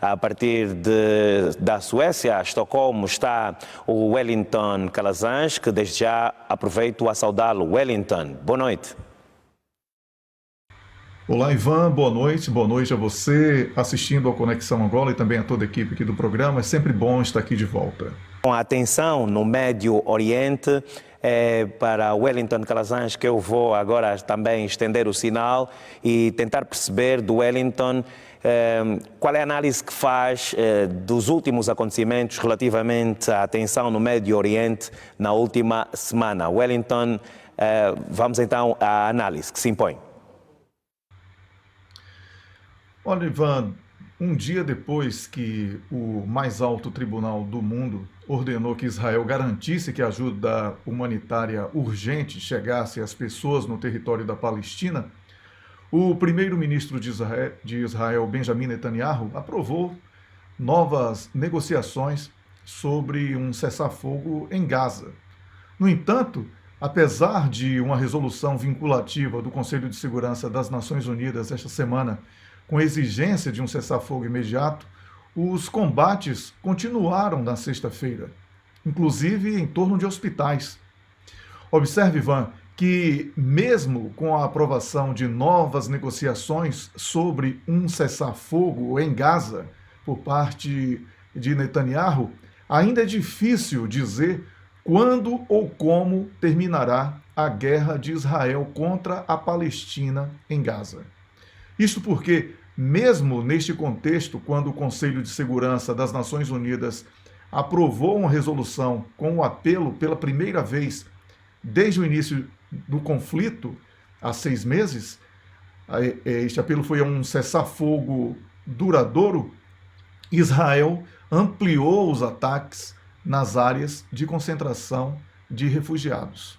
A partir da Suécia, a Estocolmo, está o Wellington Calazans, que desde já aproveito a saudá-lo. Wellington, boa noite. Olá, Ivan, boa noite a você assistindo ao Conexão Angola e também a toda a equipe aqui do programa. É sempre bom estar aqui de volta. Com a atenção no Médio Oriente, para Wellington Calazans que eu vou agora também estender o sinal e tentar perceber do Wellington qual é a análise que faz dos últimos acontecimentos relativamente à tensão no Médio Oriente na última semana. Wellington, vamos então à análise que se impõe. Olha, Ivan, um dia depois que o mais alto tribunal do mundo ordenou que Israel garantisse que a ajuda humanitária urgente chegasse às pessoas no território da Palestina, o primeiro-ministro de Israel, Benjamin Netanyahu, aprovou novas negociações sobre um cessar-fogo em Gaza. No entanto, apesar de uma resolução vinculativa do Conselho de Segurança das Nações Unidas esta semana, com exigência de um cessar-fogo imediato, os combates continuaram na sexta-feira, inclusive em torno de hospitais. Observe, Ivan, que mesmo com a aprovação de novas negociações sobre um cessar-fogo em Gaza por parte de Netanyahu, ainda é difícil dizer quando ou como terminará a guerra de Israel contra a Palestina em Gaza. Isto porque, mesmo neste contexto, quando o Conselho de Segurança das Nações Unidas aprovou uma resolução com o apelo pela primeira vez desde o início do conflito, há 6 meses, este apelo foi a um cessar-fogo duradouro, Israel ampliou os ataques nas áreas de concentração de refugiados.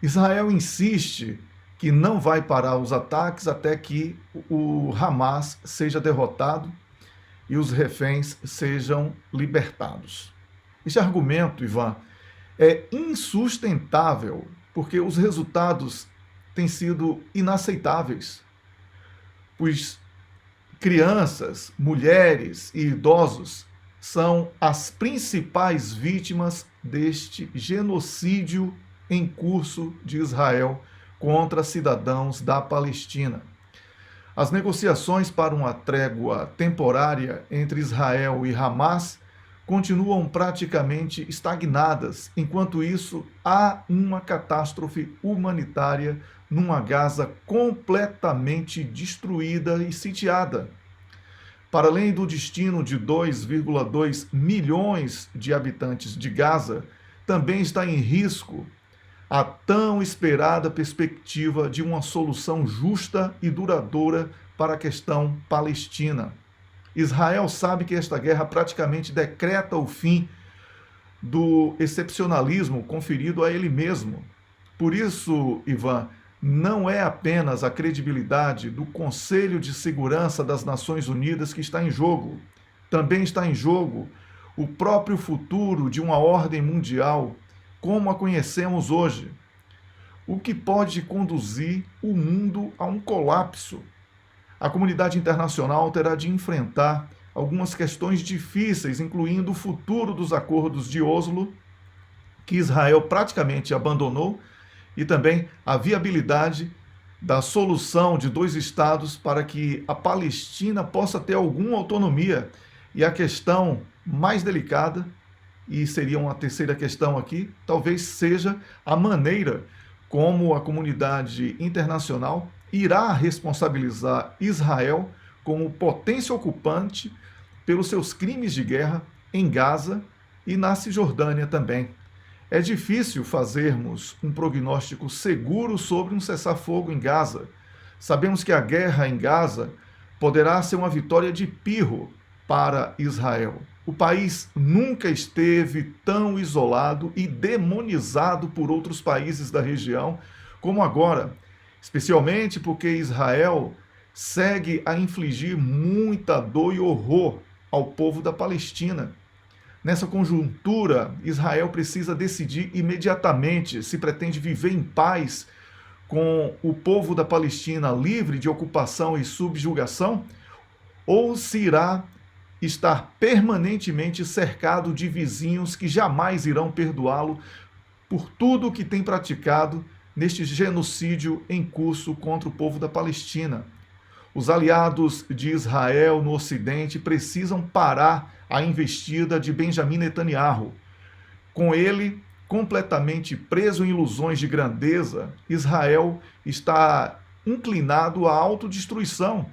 Israel insiste que não vai parar os ataques até que o Hamas seja derrotado e os reféns sejam libertados. Este argumento, Ivan, é insustentável, porque os resultados têm sido inaceitáveis, pois crianças, mulheres e idosos são as principais vítimas deste genocídio em curso de Israel contra cidadãos da Palestina. As negociações para uma trégua temporária entre Israel e Hamas continuam praticamente estagnadas. Enquanto isso, há uma catástrofe humanitária numa Gaza completamente destruída e sitiada. Para além do destino de 2,2 milhões de habitantes de Gaza, também está em risco a tão esperada perspectiva de uma solução justa e duradoura para a questão palestina. Israel sabe que esta guerra praticamente decreta o fim do excepcionalismo conferido a ele mesmo. Por isso, Ivan, não é apenas a credibilidade do Conselho de Segurança das Nações Unidas que está em jogo. Também está em jogo o próprio futuro de uma ordem mundial como a conhecemos hoje, o que pode conduzir o mundo a um colapso. A comunidade internacional terá de enfrentar algumas questões difíceis, incluindo o futuro dos acordos de Oslo, que Israel praticamente abandonou, e também a viabilidade da solução de 2 estados para que a Palestina possa ter alguma autonomia. E a questão mais delicada, e seria uma terceira questão aqui, talvez seja a maneira como a comunidade internacional irá responsabilizar Israel como potência ocupante pelos seus crimes de guerra em Gaza e na Cisjordânia também. É difícil fazermos um prognóstico seguro sobre um cessar-fogo em Gaza. Sabemos que a guerra em Gaza poderá ser uma vitória de pirro para Israel. O país nunca esteve tão isolado e demonizado por outros países da região como agora, especialmente porque Israel segue a infligir muita dor e horror ao povo da Palestina. Nessa conjuntura, Israel precisa decidir imediatamente se pretende viver em paz com o povo da Palestina livre de ocupação e subjugação ou se irá estar permanentemente cercado de vizinhos que jamais irão perdoá-lo por tudo o que tem praticado neste genocídio em curso contra o povo da Palestina. Os aliados de Israel no Ocidente precisam parar a investida de Benjamin Netanyahu. Com ele completamente preso em ilusões de grandeza, Israel está inclinado à autodestruição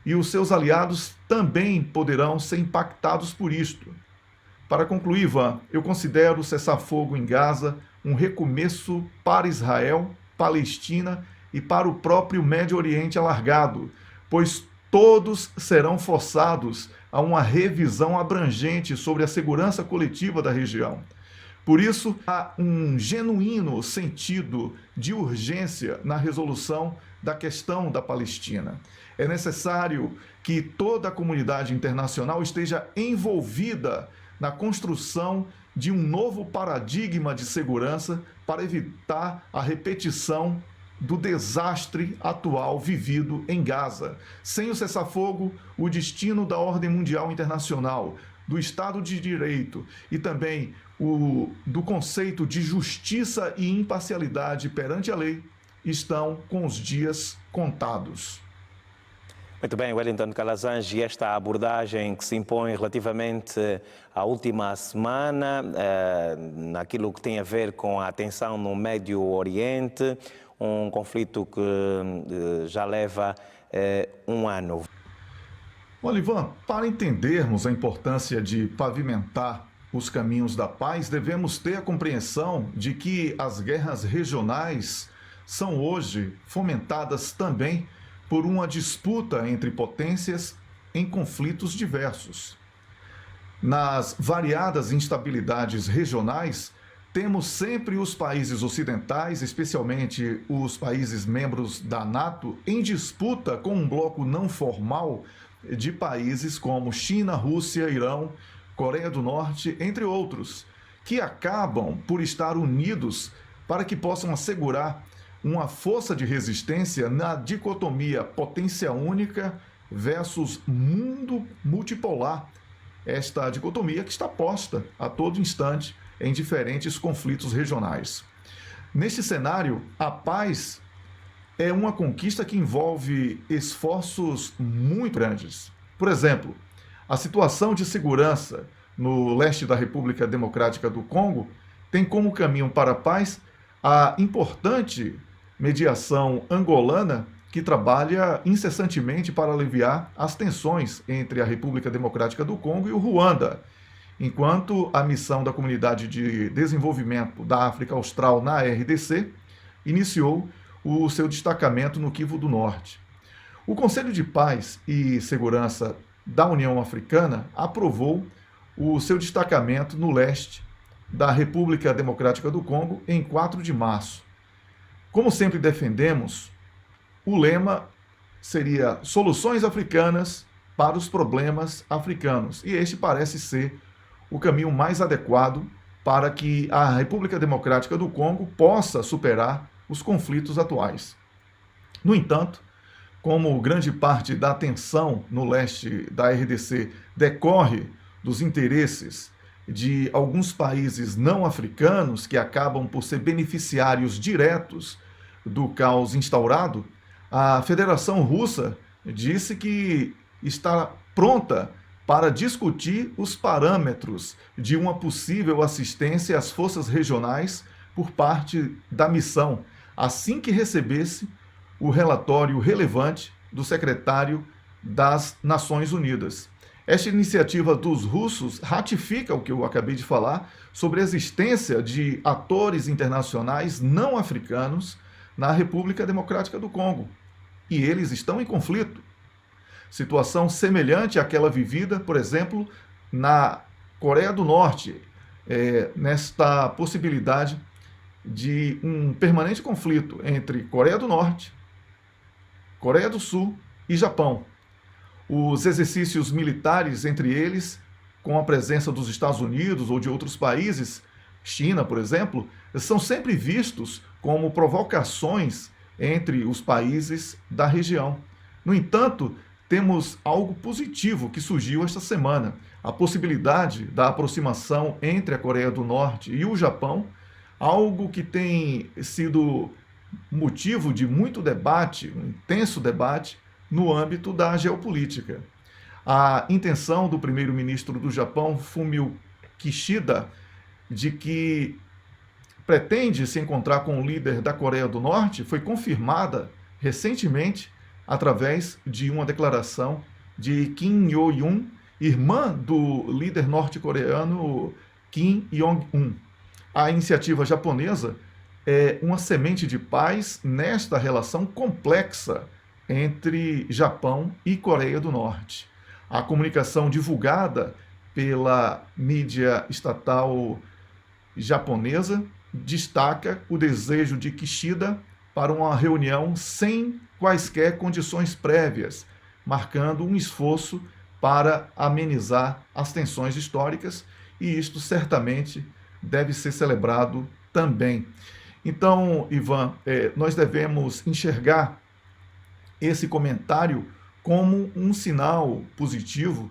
e os seus aliados também poderão ser impactados por isto. Para concluir, Ivan, eu considero o cessar-fogo em Gaza um recomeço para Israel, Palestina e para o próprio Médio Oriente alargado, pois todos serão forçados a uma revisão abrangente sobre a segurança coletiva da região. Por isso, há um genuíno sentido de urgência na resolução da questão da Palestina. É necessário que toda a comunidade internacional esteja envolvida na construção de um novo paradigma de segurança para evitar a repetição do desastre atual vivido em Gaza. Sem o cessar-fogo, o destino da ordem mundial internacional, do Estado de Direito e também do conceito de justiça e imparcialidade perante a lei estão com os dias contados. Muito bem, Wellington Calazans, e esta abordagem que se impõe relativamente à última semana, naquilo que tem a ver com a tensão no Médio Oriente, um conflito que já leva um ano. Olha, Ivan, para entendermos a importância de pavimentar os caminhos da paz, devemos ter a compreensão de que as guerras regionais são hoje fomentadas também por uma disputa entre potências em conflitos diversos. Nas variadas instabilidades regionais, temos sempre os países ocidentais, especialmente os países membros da NATO, em disputa com um bloco não formal de países como China, Rússia, Irão, Coreia do Norte, entre outros, que acabam por estar unidos para que possam assegurar uma força de resistência na dicotomia potência única versus mundo multipolar. Esta dicotomia que está posta a todo instante em diferentes conflitos regionais. Neste cenário, a paz é uma conquista que envolve esforços muito grandes. Por exemplo, a situação de segurança no leste da República Democrática do Congo tem como caminho para a paz a importante mediação angolana que trabalha incessantemente para aliviar as tensões entre a República Democrática do Congo e o Ruanda, enquanto a missão da Comunidade de Desenvolvimento da África Austral na RDC iniciou o seu destacamento no Kivu do Norte. O Conselho de Paz e Segurança da União Africana aprovou o seu destacamento no leste da República Democrática do Congo em 4 de março. Como sempre defendemos, o lema seria Soluções Africanas para os Problemas Africanos. E este parece ser o caminho mais adequado para que a República Democrática do Congo possa superar os conflitos atuais. No entanto, como grande parte da tensão no leste da RDC decorre dos interesses de alguns países não africanos que acabam por ser beneficiários diretos do caos instaurado, a Federação Russa disse que está pronta para discutir os parâmetros de uma possível assistência às forças regionais por parte da missão, assim que recebesse o relatório relevante do secretário das Nações Unidas. Esta iniciativa dos russos ratifica o que eu acabei de falar sobre a existência de atores internacionais não africanos na República Democrática do Congo. E eles estão em conflito. Situação semelhante àquela vivida, por exemplo, na Coreia do Norte, nesta possibilidade de um permanente conflito entre Coreia do Norte, Coreia do Sul e Japão. Os exercícios militares entre eles, com a presença dos Estados Unidos ou de outros países, China, por exemplo, são sempre vistos como provocações entre os países da região. No entanto, temos algo positivo que surgiu esta semana: a possibilidade da aproximação entre a Coreia do Norte e o Japão, algo que tem sido motivo de muito debate, um intenso debate, no âmbito da geopolítica. A intenção do primeiro-ministro do Japão, Fumio Kishida, de que pretende se encontrar com o líder da Coreia do Norte, foi confirmada recentemente através de uma declaração de Kim Yo-yoon, irmã do líder norte-coreano Kim Jong-un. A iniciativa japonesa é uma semente de paz nesta relação complexa entre Japão e Coreia do Norte. A comunicação divulgada pela mídia estatal japonesa destaca o desejo de Kishida para uma reunião sem quaisquer condições prévias, marcando um esforço para amenizar as tensões históricas, e isto certamente deve ser celebrado também. Então, Ivan, nós devemos enxergar esse comentário como um sinal positivo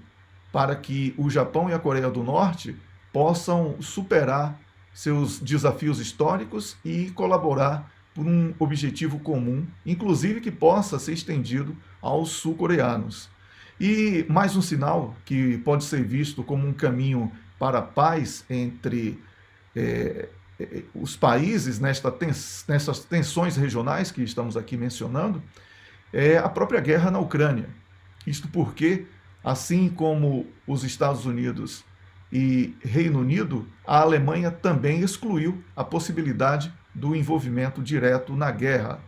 para que o Japão e a Coreia do Norte possam superar seus desafios históricos e colaborar por um objetivo comum, inclusive que possa ser estendido aos sul-coreanos. E mais um sinal que pode ser visto como um caminho para a paz entre os países nessas tensões regionais que estamos aqui mencionando, é a própria guerra na Ucrânia. Isto porque, assim como os Estados Unidos e Reino Unido, a Alemanha também excluiu a possibilidade do envolvimento direto na guerra.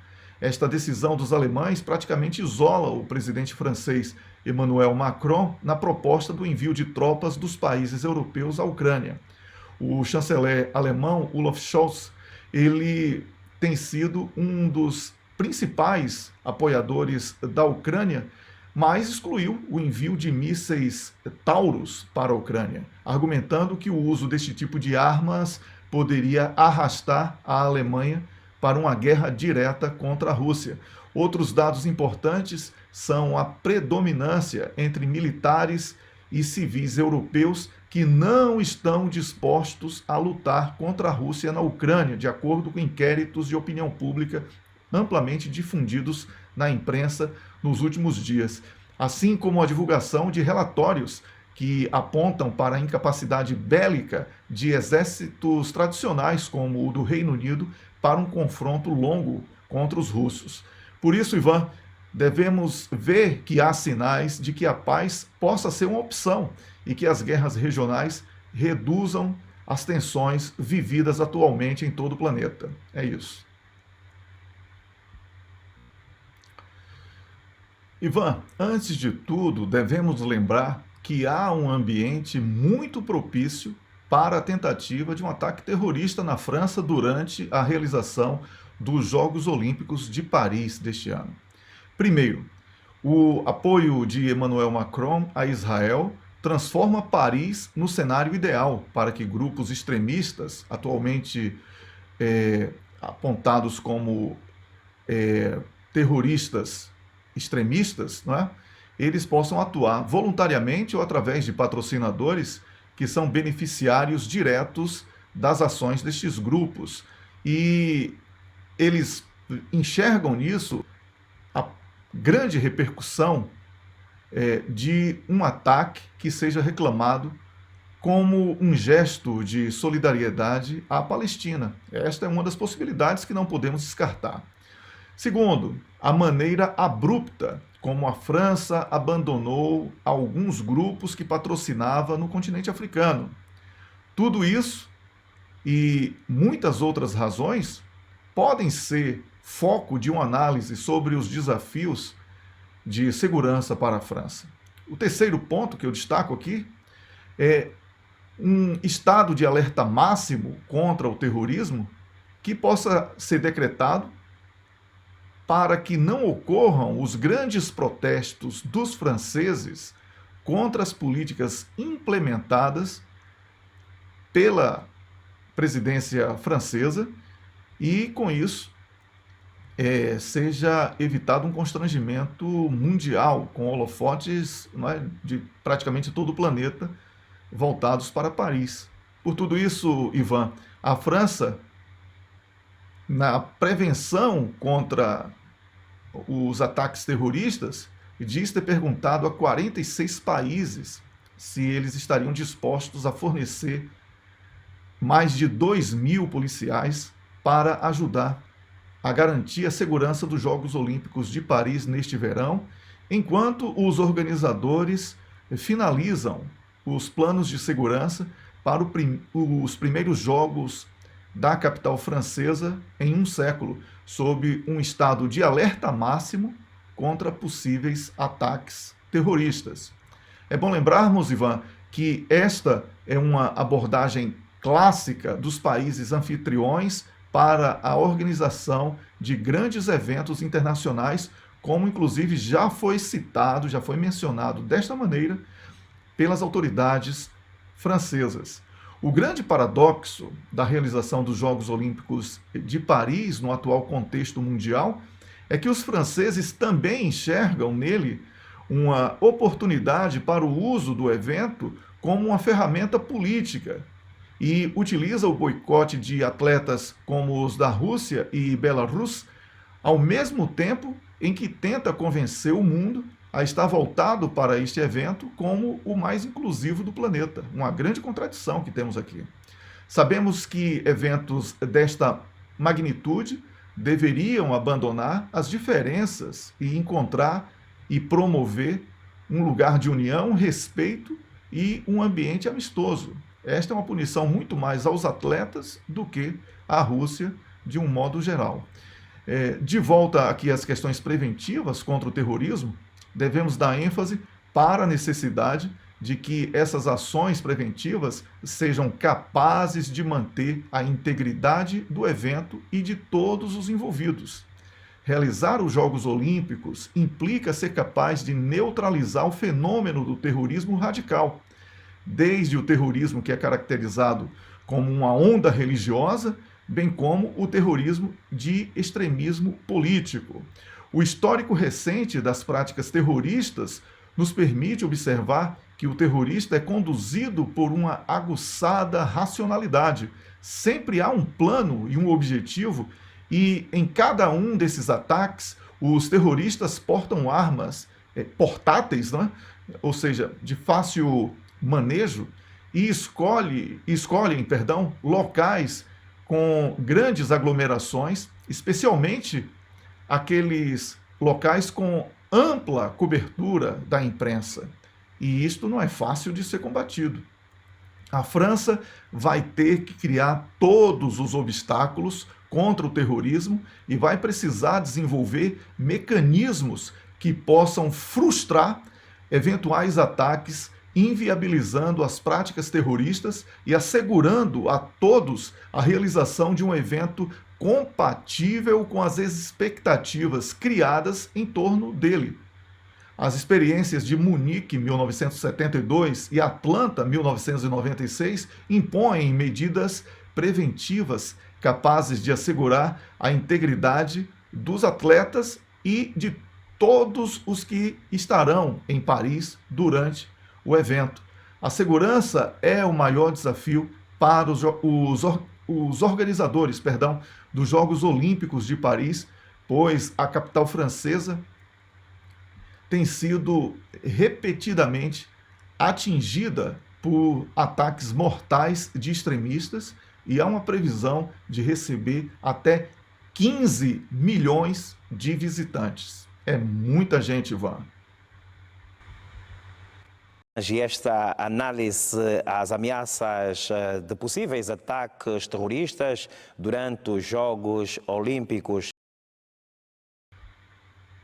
Esta decisão dos alemães praticamente isola o presidente francês Emmanuel Macron na proposta do envio de tropas dos países europeus à Ucrânia. O chanceler alemão Olaf Scholz, ele tem sido um dos principais apoiadores da Ucrânia, mas excluiu o envio de mísseis Taurus para a Ucrânia, argumentando que o uso deste tipo de armas poderia arrastar a Alemanha para uma guerra direta contra a Rússia. Outros dados importantes são a predominância entre militares e civis europeus que não estão dispostos a lutar contra a Rússia na Ucrânia, de acordo com inquéritos de opinião pública amplamente difundidos na imprensa nos últimos dias, assim como a divulgação de relatórios que apontam para a incapacidade bélica de exércitos tradicionais como o do Reino Unido para um confronto longo contra os russos. Por isso, Ivan, devemos ver que há sinais de que a paz possa ser uma opção e que as guerras regionais reduzam as tensões vividas atualmente em todo o planeta. É isso. Ivan, antes de tudo, devemos lembrar que há um ambiente muito propício para a tentativa de um ataque terrorista na França durante a realização dos Jogos Olímpicos de Paris deste ano. Primeiro, o apoio de Emmanuel Macron a Israel transforma Paris no cenário ideal para que grupos extremistas, atualmente apontados como terroristas extremistas, não é? Eles possam atuar voluntariamente ou através de patrocinadores que são beneficiários diretos das ações destes grupos. E eles enxergam nisso a grande repercussão de um ataque que seja reclamado como um gesto de solidariedade à Palestina. Esta é uma das possibilidades que não podemos descartar. Segundo, a maneira abrupta como a França abandonou alguns grupos que patrocinava no continente africano. Tudo isso e muitas outras razões podem ser foco de uma análise sobre os desafios de segurança para a França. O terceiro ponto que eu destaco aqui é um estado de alerta máximo contra o terrorismo que possa ser decretado para que não ocorram os grandes protestos dos franceses contra as políticas implementadas pela presidência francesa e, com isso, seja evitado um constrangimento mundial, com holofotes, não é, de praticamente todo o planeta voltados para Paris. Por tudo isso, Ivan, a França, na prevenção contra os ataques terroristas, diz ter perguntado a 46 países se eles estariam dispostos a fornecer mais de 2.000 policiais para ajudar a garantir a segurança dos Jogos Olímpicos de Paris neste verão, enquanto os organizadores finalizam os planos de segurança para os primeiros Jogos da capital francesa em um século, sob um estado de alerta máximo contra possíveis ataques terroristas. É bom lembrarmos, Ivan, que esta é uma abordagem clássica dos países anfitriões para a organização de grandes eventos internacionais, como inclusive já foi citado, já foi mencionado desta maneira pelas autoridades francesas. O grande paradoxo da realização dos Jogos Olímpicos de Paris no atual contexto mundial é que os franceses também enxergam nele uma oportunidade para o uso do evento como uma ferramenta política e utiliza o boicote de atletas como os da Rússia e Belarus, ao mesmo tempo em que tenta convencer o mundo a estar voltado para este evento como o mais inclusivo do planeta. Uma grande contradição que temos aqui. Sabemos que eventos desta magnitude deveriam abandonar as diferenças e encontrar e promover um lugar de união, respeito e um ambiente amistoso. Esta é uma punição muito mais aos atletas do que à Rússia, de um modo geral. De volta aqui às questões preventivas contra o terrorismo, devemos dar ênfase para a necessidade de que essas ações preventivas sejam capazes de manter a integridade do evento e de todos os envolvidos. Realizar os Jogos Olímpicos implica ser capaz de neutralizar o fenômeno do terrorismo radical, desde o terrorismo que é caracterizado como uma onda religiosa, bem como o terrorismo de extremismo político. O histórico recente das práticas terroristas nos permite observar que o terrorista é conduzido por uma aguçada racionalidade. Sempre há um plano e um objetivo, e em cada um desses ataques, os terroristas portam armas portáteis, não é? Ou seja, de fácil manejo, e escolhem locais com grandes aglomerações, especialmente aqueles locais com ampla cobertura da imprensa. E isto não é fácil de ser combatido. A França vai ter que criar todos os obstáculos contra o terrorismo e vai precisar desenvolver mecanismos que possam frustrar eventuais ataques, inviabilizando as práticas terroristas e assegurando a todos a realização de um evento compatível com as expectativas criadas em torno dele. As experiências de Munique, 1972, e Atlanta, 1996, impõem medidas preventivas capazes de assegurar a integridade dos atletas e de todos os que estarão em Paris durante o evento. A segurança é o maior desafio para os organizadores, dos Jogos Olímpicos de Paris, pois a capital francesa tem sido repetidamente atingida por ataques mortais de extremistas e há uma previsão de receber até 15 milhões de visitantes. É muita gente, Ivan. E esta análise às ameaças de possíveis ataques terroristas durante os Jogos Olímpicos.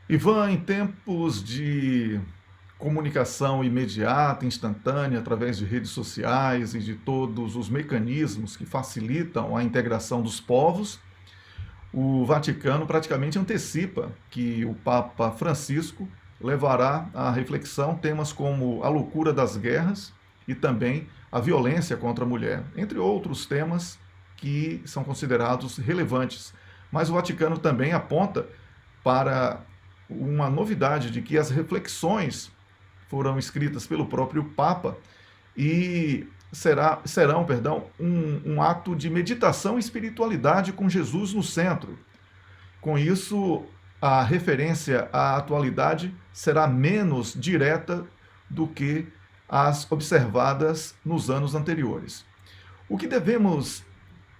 Ivan, em tempos de comunicação imediata, instantânea, através de redes sociais e de todos os mecanismos que facilitam a integração dos povos, o Vaticano praticamente antecipa que o Papa Francisco levará à reflexão temas como a loucura das guerras e também a violência contra a mulher, entre outros temas que são considerados relevantes Mas o Vaticano também aponta para uma novidade de que as reflexões foram escritas pelo próprio Papa e serão, um ato de meditação e espiritualidade com Jesus no centro. Com isso, a referência à atualidade será menos direta do que as observadas nos anos anteriores. O que devemos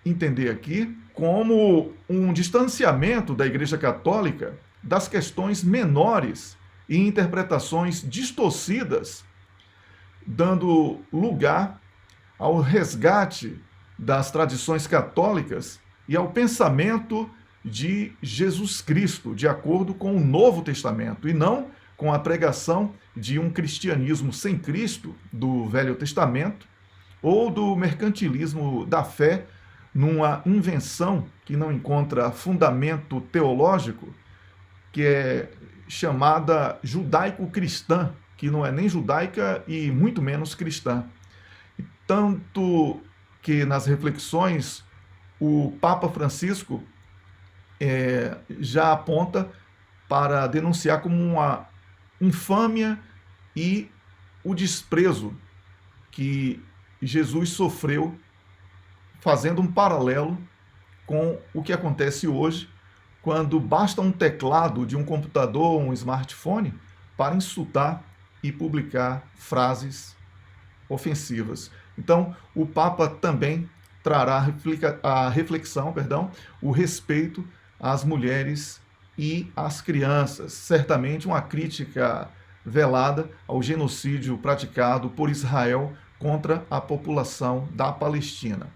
entender aqui como um distanciamento da Igreja Católica das questões menores e interpretações distorcidas, dando lugar ao resgate das tradições católicas e ao pensamento de Jesus Cristo, de acordo com o Novo Testamento, e não com a pregação de um cristianismo sem Cristo do Velho Testamento ou do mercantilismo da fé, numa invenção que não encontra fundamento teológico, que é chamada judaico-cristã, que não é nem judaica e muito menos cristã. Tanto que nas reflexões o Papa Francisco já aponta para denunciar como uma infâmia e o desprezo que Jesus sofreu, fazendo um paralelo com o que acontece hoje, quando basta um teclado de um computador ou um smartphone para insultar e publicar frases ofensivas. Então, o Papa também trará a reflexão, o respeito às mulheres e às crianças. Certamente uma crítica velada ao genocídio praticado por Israel contra a população da Palestina.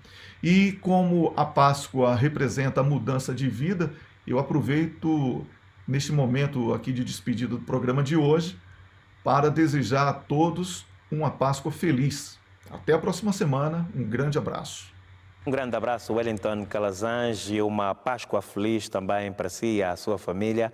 E como a Páscoa representa a mudança de vida, eu aproveito neste momento aqui de despedida do programa de hoje para desejar a todos uma Páscoa feliz. Até a próxima semana, um grande abraço. Um grande abraço, Wellington Calazans, e uma Páscoa feliz também para si e a sua família.